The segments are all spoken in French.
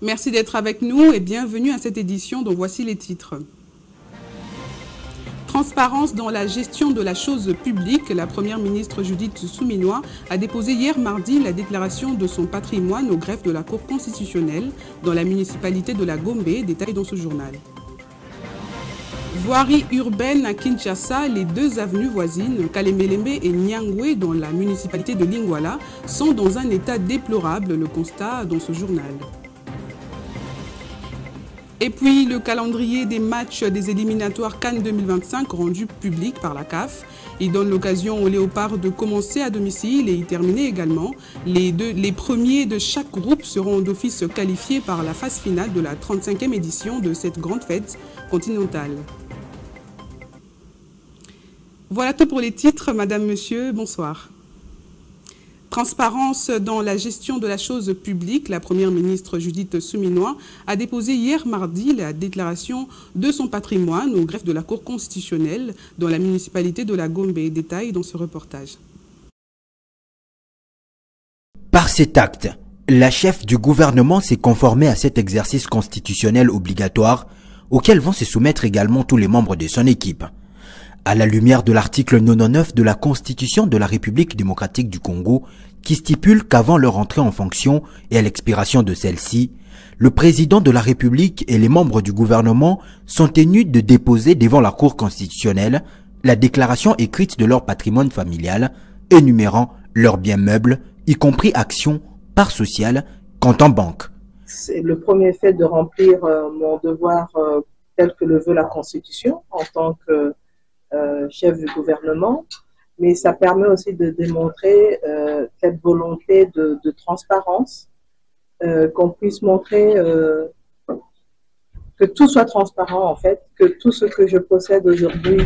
Merci d'être avec nous et bienvenue à cette édition dont voici les titres. Transparence dans la gestion de la chose publique. La première ministre Judith Suminwa a déposé hier mardi la déclaration de son patrimoine au greffe de la Cour constitutionnelle dans la municipalité de la Gombe, détail dans ce journal. Voirie urbaine à Kinshasa, les deux avenues voisines, Kalemelembe et Nyangwe, dans la municipalité de Lingwala, sont dans un état déplorable, le constat dans ce journal. Et puis le calendrier des matchs des éliminatoires Cannes 2025 rendu public par la CAF. Il donne l'occasion aux Léopards de commencer à domicile et y terminer également. Les premiers de chaque groupe seront d'office qualifiés par la phase finale de la 35e édition de cette grande fête continentale. Voilà tout pour les titres. Madame, Monsieur, bonsoir. Transparence dans la gestion de la chose publique. La première ministre Judith Suminwa a déposé hier mardi la déclaration de son patrimoine au greffe de la Cour constitutionnelle dans la municipalité de la Gombe. Détail dans ce reportage. Par cet acte, la chef du gouvernement s'est conformée à cet exercice constitutionnel obligatoire auquel vont se soumettre également tous les membres de son équipe. À la lumière de l'article 99 de la Constitution de la République démocratique du Congo, qui stipule qu'avant leur entrée en fonction et à l'expiration de celle-ci, le président de la République et les membres du gouvernement sont tenus de déposer devant la Cour constitutionnelle la déclaration écrite de leur patrimoine familial, énumérant leurs biens meubles, y compris actions, parts sociales, comptes en banque. C'est le premier fait de remplir mon devoir tel que le veut la Constitution en tant que chef du gouvernement, mais ça permet aussi de démontrer cette volonté de transparence, qu'on puisse montrer que tout soit transparent en fait, que tout ce que je possède aujourd'hui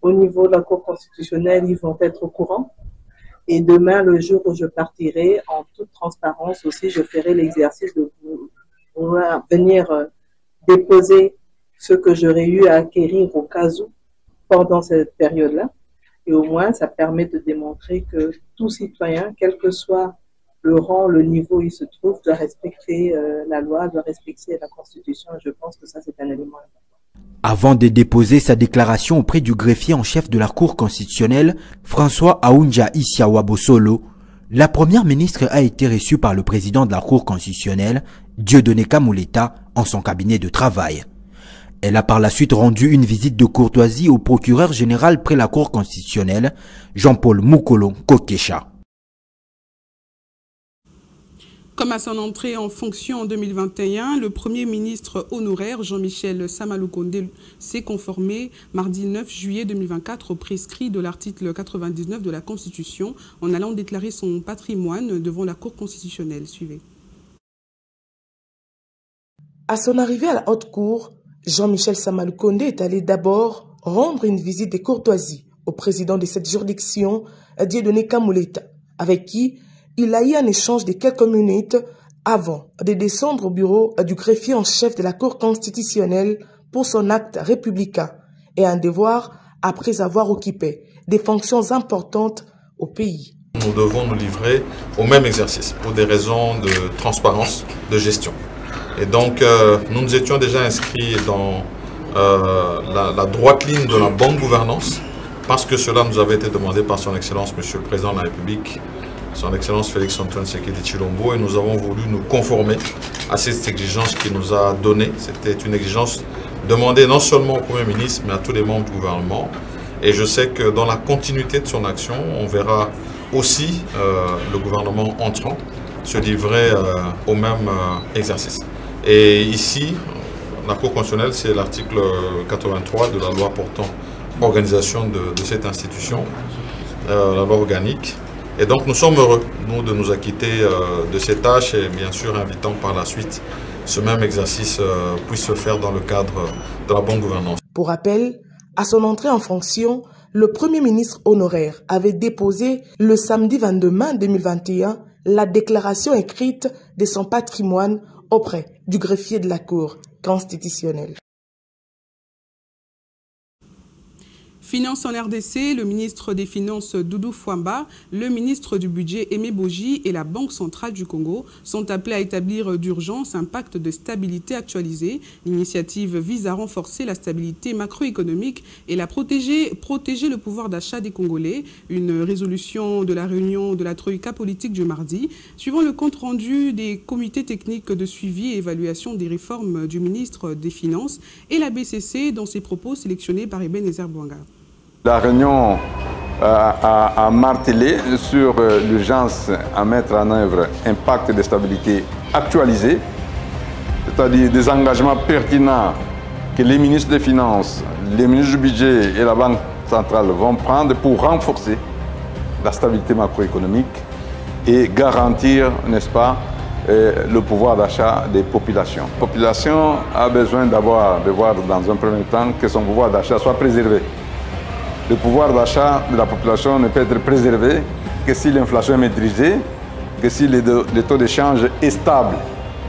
au niveau de la Cour constitutionnelle, ils vont être au courant. Et demain, le jour où je partirai, en toute transparence aussi, je ferai l'exercice de venir déposer ce que j'aurais eu à acquérir au cas où pendant cette période-là. Et au moins, ça permet de démontrer que tout citoyen, quel que soit le rang, le niveau où il se trouve, doit respecter la loi, doit respecter la Constitution. Et je pense que ça, c'est un élément important. Avant de déposer sa déclaration auprès du greffier en chef de la Cour constitutionnelle, François Aounja Isiawabosolo, la première ministre a été reçue par le président de la Cour constitutionnelle, Dieudonné Kamuleta, en son cabinet de travail. Elle a par la suite rendu une visite de courtoisie au procureur général près la Cour constitutionnelle, Jean-Paul Mukolo Kokesha. Comme à son entrée en fonction en 2021, le Premier ministre honoraire Jean-Michel Samalukonde s'est conformé mardi 9 juillet 2024 au prescrit de l'article 99 de la Constitution en allant déclarer son patrimoine devant la Cour constitutionnelle. Suivez. À son arrivée à la haute cour, Jean-Michel Samalukonde est allé d'abord rendre une visite de courtoisie au président de cette juridiction, Dieudonné Kamuleta, avec qui il a eu un échange de quelques minutes avant de descendre au bureau du greffier en chef de la Cour constitutionnelle pour son acte républicain et un devoir après avoir occupé des fonctions importantes au pays. Nous devons nous livrer au même exercice pour des raisons de transparence, de gestion. Et donc, nous nous étions déjà inscrits dans la droite ligne de la bonne gouvernance parce que cela nous avait été demandé par son Excellence, Monsieur le Président de la République, son Excellence Félix-Antoine Tshisekedi Tshilombo, et nous avons voulu nous conformer à cette exigence qu'il nous a donnée. C'était une exigence demandée non seulement au Premier ministre, mais à tous les membres du gouvernement. Et je sais que dans la continuité de son action, on verra aussi le gouvernement entrant se livrer au même exercice. Et ici, la Cour constitutionnelle, c'est l'article 83 de la loi portant organisation de cette institution, la loi organique. Et donc nous sommes heureux, nous, de nous acquitter de ces tâches et bien sûr invitant par la suite ce même exercice puisse se faire dans le cadre de la bonne gouvernance. Pour rappel, à son entrée en fonction, le Premier ministre honoraire avait déposé le samedi 22 mai 2021 la déclaration écrite de son patrimoine auprès du greffier de la Cour constitutionnelle. Finances en RDC, le ministre des Finances Doudou Fwamba, le ministre du Budget Aimé Boji et la Banque centrale du Congo sont appelés à établir d'urgence un pacte de stabilité actualisé. L'initiative vise à renforcer la stabilité macroéconomique et à protéger le pouvoir d'achat des Congolais. Une résolution de la réunion de la Troïka politique du mardi, suivant le compte rendu des comités techniques de suivi et évaluation des réformes du ministre des Finances et la BCC dans ses propos sélectionnés par Ebenezer Bouanga. La réunion a martelé sur l'urgence à mettre en œuvre un pacte de stabilité actualisé, c'est-à-dire des engagements pertinents que les ministres des Finances, les ministres du Budget et la Banque centrale vont prendre pour renforcer la stabilité macroéconomique et garantir, n'est-ce pas, le pouvoir d'achat des populations. La population a besoin de voir dans un premier temps que son pouvoir d'achat soit préservé. Le pouvoir d'achat de la population ne peut être préservé que si l'inflation est maîtrisée, que si le taux d'échange est stable.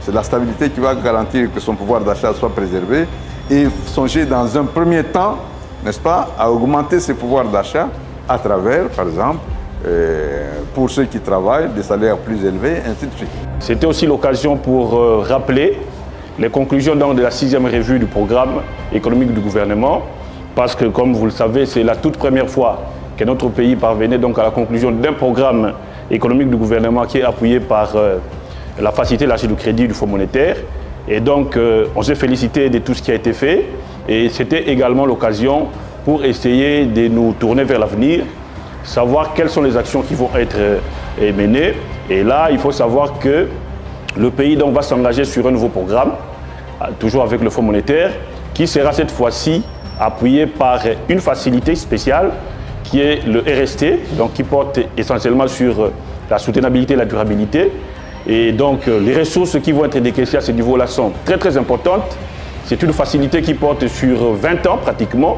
C'est la stabilité qui va garantir que son pouvoir d'achat soit préservé et songer dans un premier temps, n'est-ce pas, à augmenter ses pouvoirs d'achat à travers, par exemple, pour ceux qui travaillent, des salaires plus élevés, ainsi de suite. C'était aussi l'occasion pour rappeler les conclusions de la 6e revue du programme économique du gouvernement, parce que, comme vous le savez, c'est la toute première fois que notre pays parvenait donc à la conclusion d'un programme économique du gouvernement qui est appuyé par la facilité de l'achat du crédit du Fonds monétaire. Et donc, on s'est félicité de tout ce qui a été fait. Et c'était également l'occasion pour essayer de nous tourner vers l'avenir, savoir quelles sont les actions qui vont être menées. Et là, il faut savoir que le pays donc, va s'engager sur un nouveau programme, toujours avec le Fonds monétaire, qui sera cette fois-ci appuyé par une facilité spéciale qui est le RST, donc qui porte essentiellement sur la soutenabilité et la durabilité. Et donc les ressources qui vont être décaissées à ce niveau-là sont très très importantes. C'est une facilité qui porte sur 20 ans pratiquement,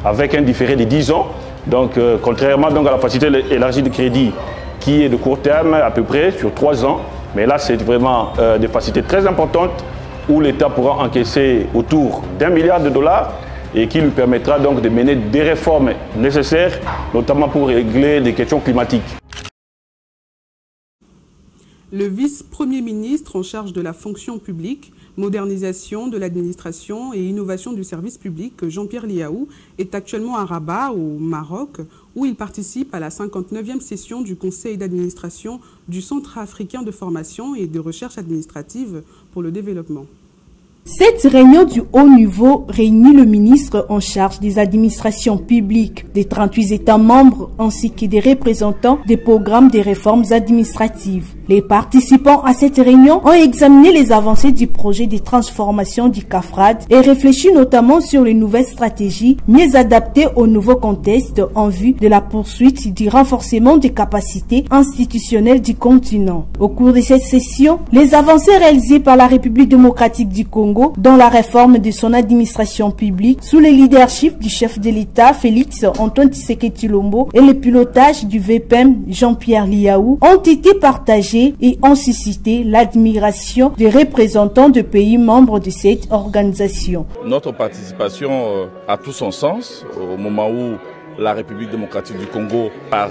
avec un différé de 10 ans. Donc contrairement donc, à la facilité élargie de crédit qui est de court terme à peu près sur 3 ans. Mais là c'est vraiment des facilités très importantes où l'État pourra encaisser autour d'1 milliard de dollars et qui lui permettra donc de mener des réformes nécessaires, notamment pour régler des questions climatiques. Le vice-premier ministre en charge de la fonction publique, modernisation de l'administration et innovation du service public, Jean-Pierre Liaou, est actuellement à Rabat, au Maroc, où il participe à la 59e session du Conseil d'administration du Centre africain de formation et de recherche administrative pour le développement. Cette réunion du haut niveau réunit le ministre en charge des administrations publiques des 38 États membres ainsi que des représentants des programmes de réformes administratives. Les participants à cette réunion ont examiné les avancées du projet de transformation du CAFRAD et réfléchi notamment sur les nouvelles stratégies mieux adaptées au nouveau contexte en vue de la poursuite du renforcement des capacités institutionnelles du continent. Au cours de cette session, les avancées réalisées par la République démocratique du Congo dans la réforme de son administration publique sous le leadership du chef de l'État Félix Antoine Tshisekedi Tshilombo et le pilotage du VPM Jean-Pierre Liaou ont été partagés et ont suscité l'admiration des représentants de pays membres de cette organisation. Notre participation a tout son sens au moment où la République démocratique du Congo, par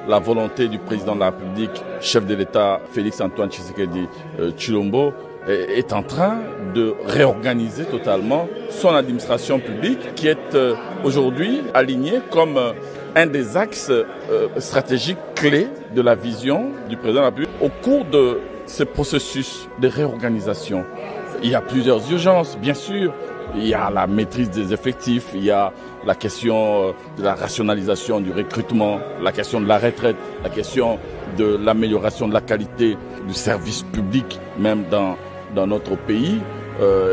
la volonté du président de la République, chef de l'État Félix Antoine Tshisekedi Tshilombo, est en train de réorganiser totalement son administration publique qui est aujourd'hui alignée comme un des axes stratégiques clés de la vision du président de la République. Au cours de ce processus de réorganisation, il y a plusieurs urgences, bien sûr. Il y a la maîtrise des effectifs, il y a la question de la rationalisation du recrutement, la question de la retraite, la question de l'amélioration de la qualité du service public, même dans notre pays,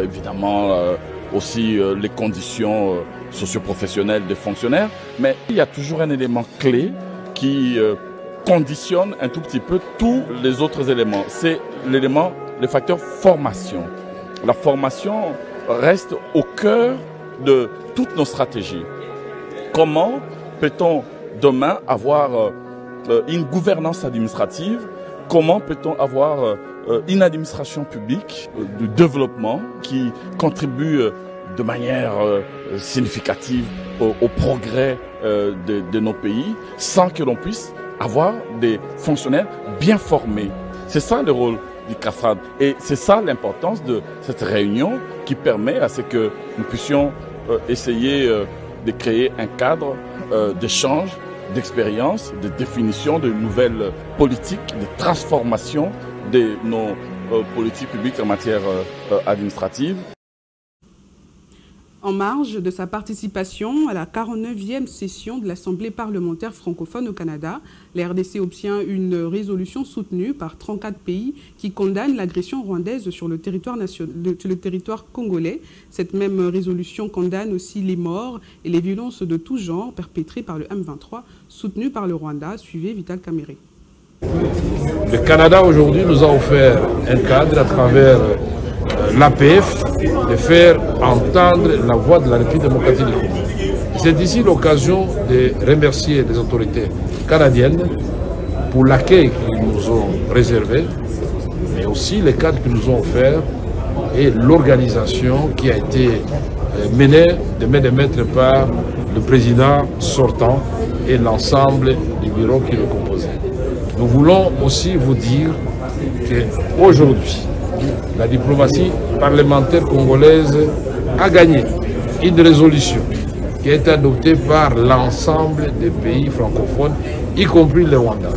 évidemment aussi les conditions socio-professionnelles des fonctionnaires, mais il y a toujours un élément clé qui conditionne un tout petit peu tous les autres éléments. C'est l'élément, le facteur formation. La formation reste au cœur de toutes nos stratégies. Comment peut-on demain avoir une gouvernance administrative? Comment peut-on avoir une administration publique de développement qui contribue de manière significative au progrès de nos pays, sans que l'on puisse avoir des fonctionnaires bien formés. C'est ça le rôle du CAFRAD. Et c'est ça l'importance de cette réunion qui permet à ce que nous puissions essayer de créer un cadre d'échange, d'expérience, de définition de nouvelles politiques, de transformation de nos politiques publiques en matière administrative. En marge de sa participation à la 49e session de l'Assemblée parlementaire francophone au Canada, la RDC obtient une résolution soutenue par 34 pays qui condamne l'agression rwandaise sur le territoire congolais. Cette même résolution condamne aussi les morts et les violences de tout genre perpétrées par le M23, soutenu par le Rwanda. Suivez Vital Kamere. Le Canada aujourd'hui nous a offert un cadre à travers l'APF de faire entendre la voix de la République démocratique du Congo. C'est ici l'occasion de remercier les autorités canadiennes pour l'accueil qu'ils nous ont réservé, mais aussi les cadres qu'ils nous ont offerts et l'organisation qui a été menée de main de maître par le président sortant et l'ensemble du bureau qui le composait. Nous voulons aussi vous dire qu'aujourd'hui, la diplomatie parlementaire congolaise a gagné une résolution qui a été adoptée par l'ensemble des pays francophones, y compris le Rwanda,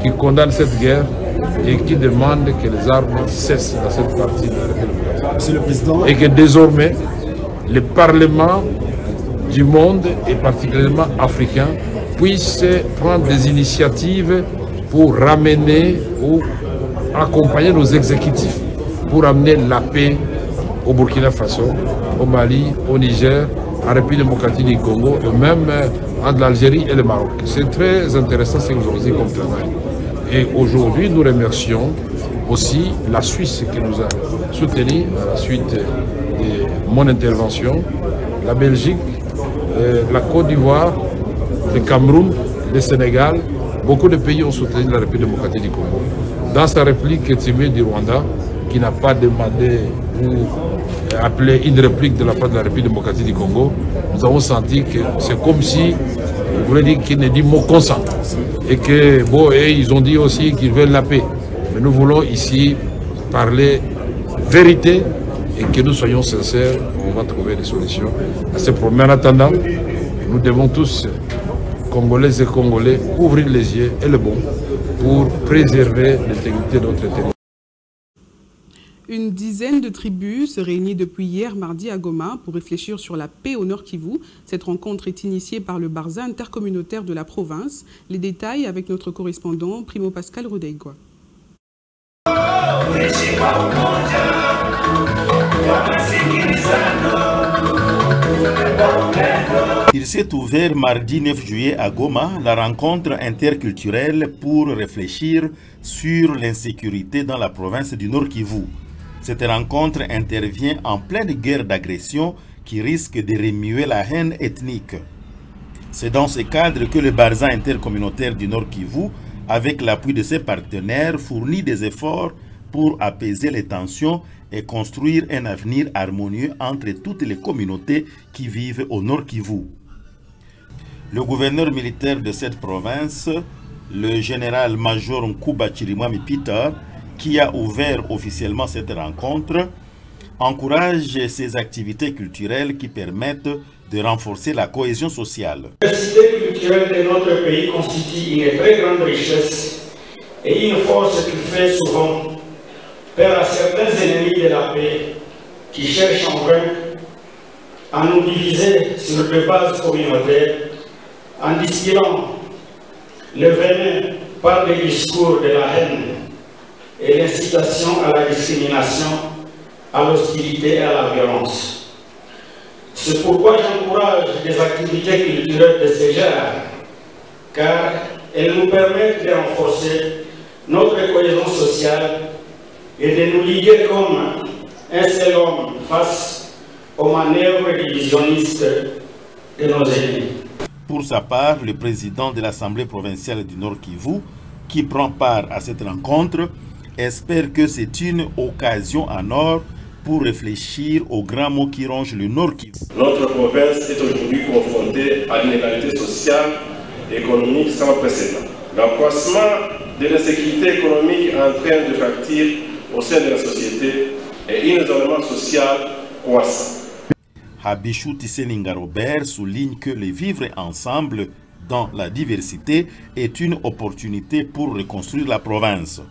qui condamne cette guerre et qui demande que les armes cessent dans cette partie de la République. Et que désormais, les parlements du monde, et particulièrement africains, puissent prendre des initiatives pour ramener ou accompagner nos exécutifs pour amener la paix au Burkina Faso, au Mali, au Niger, en République démocratique du Congo, et même entre l'Algérie et le Maroc. C'est très intéressant ce que nous avons dit comme travail. Et aujourd'hui, nous remercions aussi la Suisse qui nous a soutenus à la suite de mon intervention, la Belgique, la Côte d'Ivoire, le Cameroun, le Sénégal. Beaucoup de pays ont soutenu la République démocratique du Congo. Dans sa réplique timide du Rwanda, qui n'a pas demandé ou appelé une réplique de la part de la République démocratique du Congo, nous avons senti que c'est comme si, vous voulez dire qu'il ne dit mot consent. Et que, bon, et ils ont dit aussi qu'ils veulent la paix. Mais nous voulons ici parler vérité et que nous soyons sincères, on va trouver des solutions à ce problème. En attendant, nous devons tous, Congolaises et Congolais, ouvrir les yeux et le bon pour préserver l'intégrité de notre territoire. Une dizaine de tribus se réunissent depuis hier mardi à Goma pour réfléchir sur la paix au Nord Kivu. Cette rencontre est initiée par le Barza intercommunautaire de la province. Les détails avec notre correspondant Primo Pascal Rodegua. Il s'est ouvert mardi 9 juillet à Goma la rencontre interculturelle pour réfléchir sur l'insécurité dans la province du Nord Kivu. Cette rencontre intervient en pleine guerre d'agression qui risque de remuer la haine ethnique. C'est dans ce cadre que le Barza intercommunautaire du Nord Kivu, avec l'appui de ses partenaires, fournit des efforts pour apaiser les tensions et construire un avenir harmonieux entre toutes les communautés qui vivent au Nord Kivu. Le gouverneur militaire de cette province, le général-major Nkuba Chirimwami Peter, qui a ouvert officiellement cette rencontre, encourage ces activités culturelles qui permettent de renforcer la cohésion sociale. La diversité culturelle de notre pays constitue une très grande richesse et une force qui fait souvent peur à certains ennemis de la paix qui cherchent en vain à nous diviser sur des bases communautaires en distillant le venin par des discours de la haine et l'incitation à la discrimination, à l'hostilité et à la violence. C'est pourquoi j'encourage des activités culturelles de ce genre, car elles nous permettent de renforcer notre cohésion sociale et de nous liguer comme un seul homme face aux manœuvres divisionnistes de nos ennemis. Pour sa part, le président de l'Assemblée provinciale du Nord Kivu, qui prend part à cette rencontre, espère que c'est une occasion en or pour réfléchir aux grands mots qui rongent le Nord Kivu. Notre province est aujourd'hui confrontée à une inégalité sociale et économique sans précédent. L'accroissement de l'insécurité économique est en train de fracturer au sein de la société et un isolement social croissant. Habichou Tisseninga Robert souligne que le vivre ensemble dans la diversité est une opportunité pour reconstruire la province.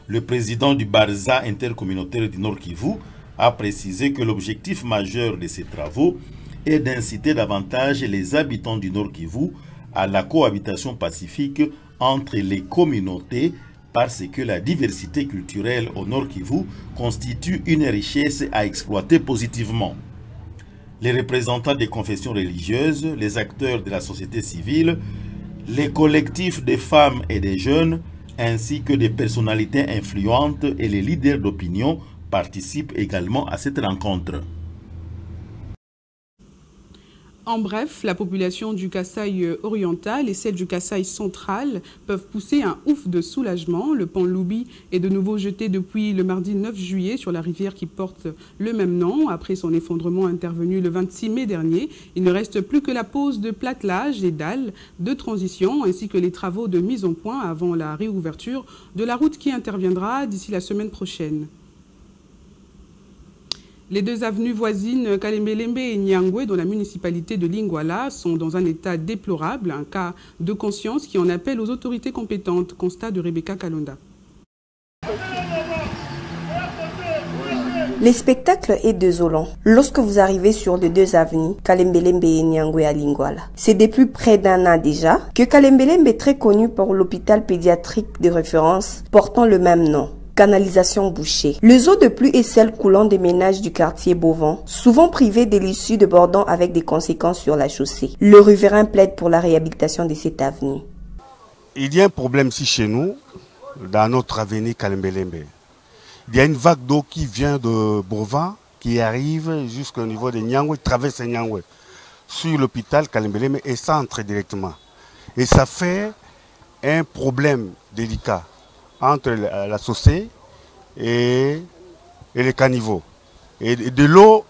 Le président du Barza intercommunautaire du Nord Kivu a précisé que l'objectif majeur de ces travaux est d'inciter davantage les habitants du Nord Kivu à la cohabitation pacifique entre les communautés parce que la diversité culturelle au Nord Kivu constitue une richesse à exploiter positivement. Les représentants des confessions religieuses, les acteurs de la société civile, les collectifs des femmes et des jeunes, ainsi que des personnalités influentes et les leaders d'opinion participent également à cette rencontre. En bref, la population du Kasaï oriental et celle du Kasaï central peuvent pousser un ouf de soulagement. Le pont Loubi est de nouveau jeté depuis le mardi 9 juillet sur la rivière qui porte le même nom. Après son effondrement intervenu le 26 mai dernier, il ne reste plus que la pose de platelage des dalles de transition ainsi que les travaux de mise en point avant la réouverture de la route qui interviendra d'ici la semaine prochaine. Les deux avenues voisines, Kalembelembe et Nyangwe, dans la municipalité de Lingwala, sont dans un état déplorable, un cas de conscience qui en appelle aux autorités compétentes. Constat de Rebecca Kalonda. Le spectacle est désolant lorsque vous arrivez sur les deux avenues, Kalembelembe et Nyangwe à Lingwala. C'est depuis près d'un an déjà que Kalembelembe est très connu pour l'hôpital pédiatrique de référence portant le même nom. Canalisation bouchée. Les eaux de pluie et celles coulant des ménages du quartier Beauvant, souvent privés de l'issue débordant avec des conséquences sur la chaussée. Le riverain plaide pour la réhabilitation de cette avenue. Il y a un problème ici chez nous, dans notre avenue Kalembelembe. Il y a une vague d'eau qui vient de Beauvant, qui arrive jusqu'au niveau de Nyangwe, traverse Nyangwe, sur l'hôpital Kalembelembe et centre directement. Et ça fait un problème délicat entre la chaussée et les caniveaux. Et de l'eau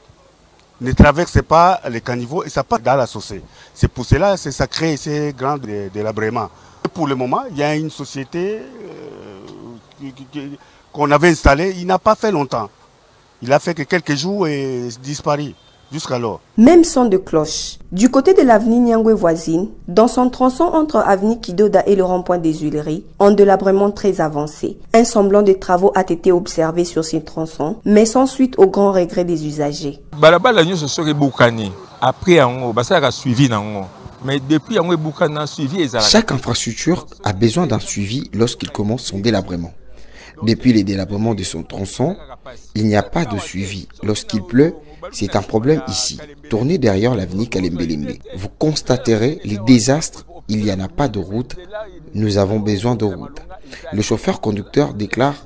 ne traverse pas les caniveaux et ça passe dans la chaussée. C'est pour cela que ça crée ces grands délabrements. Pour le moment, il y a une société qu'on avait installée, il n'a pas fait longtemps. Il a fait que quelques jours et disparu jusqu'alors. Même son de cloche. Du côté de l'avenue Nyangwe voisine, dans son tronçon entre avenue Kidoda et le rond-point des Huileries, un délabrement très avancé. Un semblant de travaux a été observé sur ces tronçons, mais sans suite au grand regret des usagers. Après, on a suivi. Mais depuis, on a suivi. Chaque infrastructure a besoin d'un suivi lorsqu'il commence son délabrement. Depuis les délabrements de son tronçon, il n'y a pas de suivi. Lorsqu'il pleut, c'est un problème ici. Tournez derrière l'avenue Kalembelembe. Vous constaterez les désastres. Il n'y en a pas de route. Nous avons besoin de route. Le chauffeur-conducteur déclare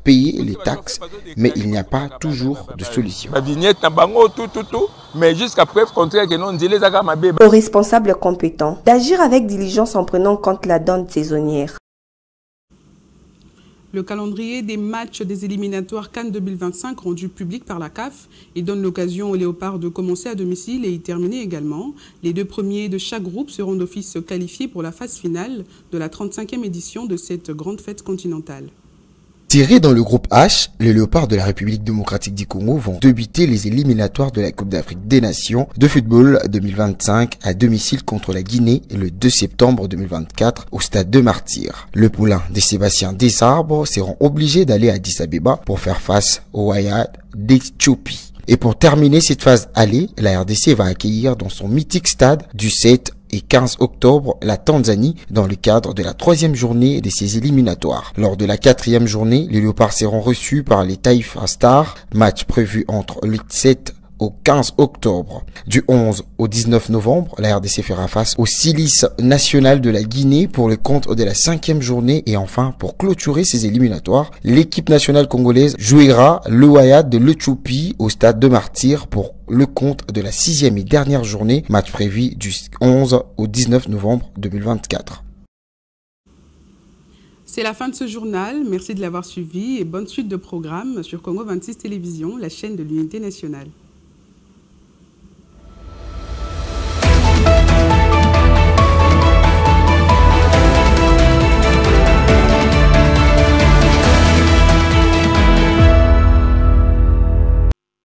payer les taxes, mais il n'y a pas toujours de solution. Aux responsables compétents d'agir avec diligence en prenant en compte la donne saisonnière. Le calendrier des matchs des éliminatoires Cannes 2025 rendu public par la CAF, il donne l'occasion aux Léopards de commencer à domicile et y terminer également. Les deux premiers de chaque groupe seront d'office qualifiés pour la phase finale de la 35e édition de cette grande fête continentale. Tirés dans le groupe H, les Léopards de la République démocratique du Congo vont débuter les éliminatoires de la Coupe d'Afrique des Nations de football 2025 à domicile contre la Guinée le 2 septembre 2024 au stade de Martyrs. Le poulain de Sébastien Desarbres seront obligés d'aller à Addis Abeba pour faire face au Wydad d'Éthiopie. Et pour terminer cette phase aller, la RDC va accueillir dans son mythique stade du 7 et 15 octobre la Tanzanie dans le cadre de la 3e journée de ces éliminatoires. Lors de la 4e journée, les Léopards seront reçus par les Taifa Stars, match prévu entre le 7 au 15 octobre. Du 11 au 19 novembre, la RDC fera face au Silice national de la Guinée pour le compte de la 5e journée et enfin, pour clôturer ces éliminatoires, l'équipe nationale congolaise jouera le Wydad de l'Éthiopie au stade de Martyrs pour le compte de la 6e et dernière journée, match prévu du 11 au 19 novembre 2024. C'est la fin de ce journal. Merci de l'avoir suivi et bonne suite de programmes sur Congo 26 Télévision, la chaîne de l'unité nationale.